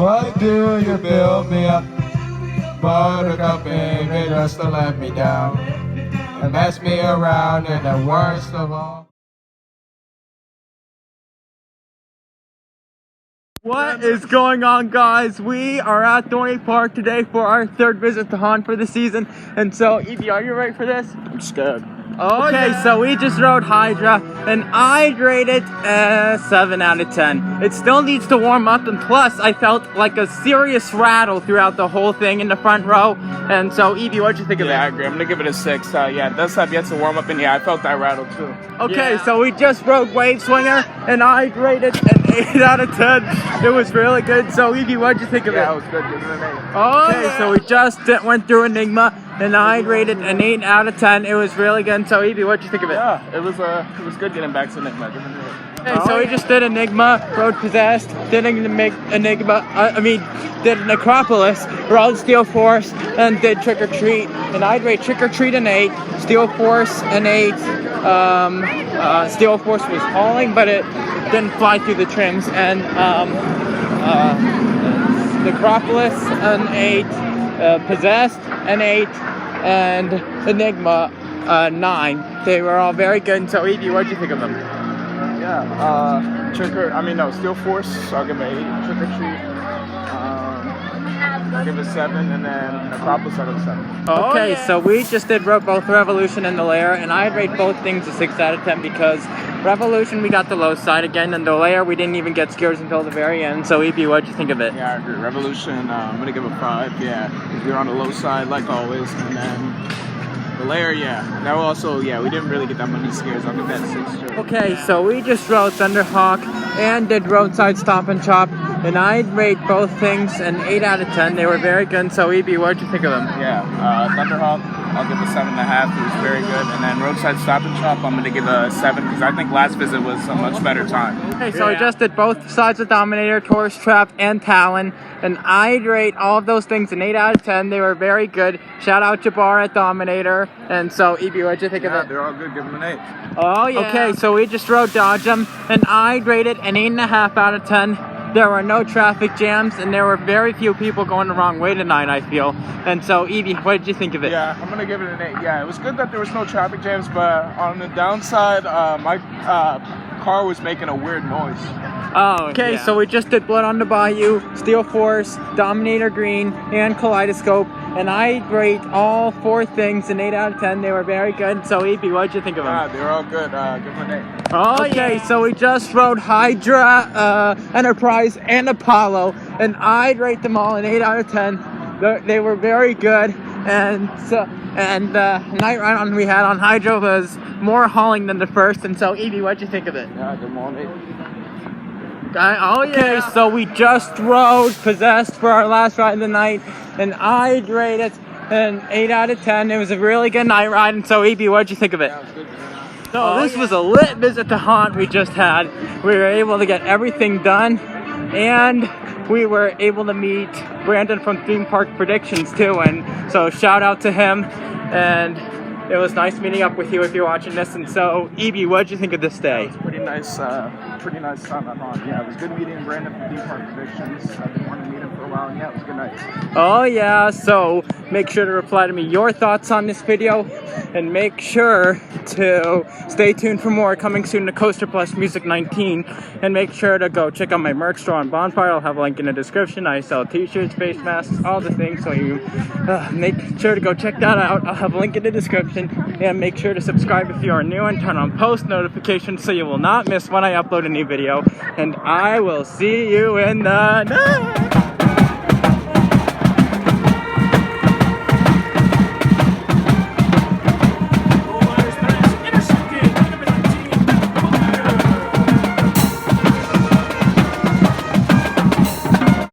Why do you build me up? Buttercup, baby, just to let me down and mess me around, and the worst of all. What is going on, guys? We are at Dorney Park today for our third visit to Hahn for the season. And so, Evie, are you ready for this? I'm scared. Okay, so we just rode Hydra, and I'd rate it 7 out of 10. It still needs to warm up, and plus, I felt like a serious rattle throughout the whole thing in the front row. And so, Evie, what'd you think of it? Yeah, I agree. I'm gonna give it a 6. Yeah, it does have yet to warm up, and yeah, I felt that rattle too. Okay, so we just rode Wave Swinger, and I'd rate it an 8 out of 10. It was really good. So, Evie, what'd you think of it? Yeah, it was good. Give it an 8. Okay, so we just went through Enigma, and I'd rate it an 8 out of 10. It was really good. So, Evie, what'd you think of it? Yeah, it was good getting back to Enigma. Give it an 8. Okay, so we just did Enigma, rode Possessed, did did Necropolis, rode Steel Force, and did Trick or Treat. And I'd rate Trick or Treat an 8, Steel Force an 8. Steel Force was hauling, but it didn't fly through the trims. And Necropolis an 8, Possessed an 8, and Enigma 9. They were all very good. So, Evie, what'd you think of them? Yeah, Steel Force, I'll give it an 8. Trick or Treat, I'll give it 7, and then Necropolis, I'll give it 7. Okay, so we just did both Revolution and the Lair, and I'd rate both things a 6 out of 10 because Revolution we got the low side again, and the Lair we didn't even get skiers until the very end. So, Evie, what'd you think of it? Yeah, I agree. Revolution, I'm gonna give it 5. Yeah, we were on the low side like always, and then the Lair, yeah. Now also, yeah, we didn't really get that many scares. I'll give that 6 too. Okay, so we just rode Thunderhawk and did Roadside Stop and Chop, and I'd rate both things an 8 out of 10. They were very good. So, Evie, what'd you think of them? Yeah, Thunderhawk, I'll give a 7.5. It was very good. And then Roadside Stop and Chop, I'm going to give a 7 because I think last visit was a much better time. Okay, so we just did both sides of Dominator, Taurus Trap, and Talon, and I'd rate all of those things an 8 out of 10. They were very good. Shout out Jabbar at Dominator. And so, Evie, what'd you think of it? Yeah, they're all good. Give them an 8. Oh, yeah. Okay, so we just rode Dodge 'em, and I'd rate it an 8.5 out of 10. There were no traffic jams, and there were very few people going the wrong way tonight, I feel. And so, Evie, what did you think of it? Yeah, I'm going to give it an 8. Yeah, it was good that there was no traffic jams, but on the downside, my car was making a weird noise. Oh, okay, so we just did Blood on the Bayou, Steel Force, Dominator Green, and Kaleidoscope, and I rate all 4 things an 8 out of 10. They were very good. So, Evie, what did you think of them? Yeah, they were all good. Give them an 8. Oh, okay, so we just rode Hydra, Enterprise, and Apollo, and I'd rate them all an 8 out of 10. They were very good, and the night ride we had on Hydra was more hauling than the first. And so, Evie, what'd you think of it? Yeah, give them all an 8. Okay, so we just rode Possessed for our last ride of the night, and I'd rate it an 8 out of 10. It was a really good night ride. And so, Evie, what'd you think of it? Yeah, it was good. So this was a lit visit to Haunt we just had. We were able to get everything done, and we were able to meet Brandon from Theme Park Predictions too, and so shout out to him, and it was nice meeting up with you if you're watching this. And so, Evie, what did you think of this day? It was pretty nice time at Haunt. Yeah, it was good meeting Brandon from Theme Park Predictions. I've been wanting to meet him for a while, and yeah, it was a good night. Oh yeah, so make sure to reply to me your thoughts on this video, and make sure to stay tuned for more coming soon to Coaster Plus Music 19, and make sure to go check out my merch store on Bonfire. I'll have a link in the description. I sell t-shirts, face masks, all the things, so you make sure to go check that out. I'll have a link in the description, and make sure to subscribe if you are new and turn on post notifications so you will not miss when I upload a new video, and I will see you in the next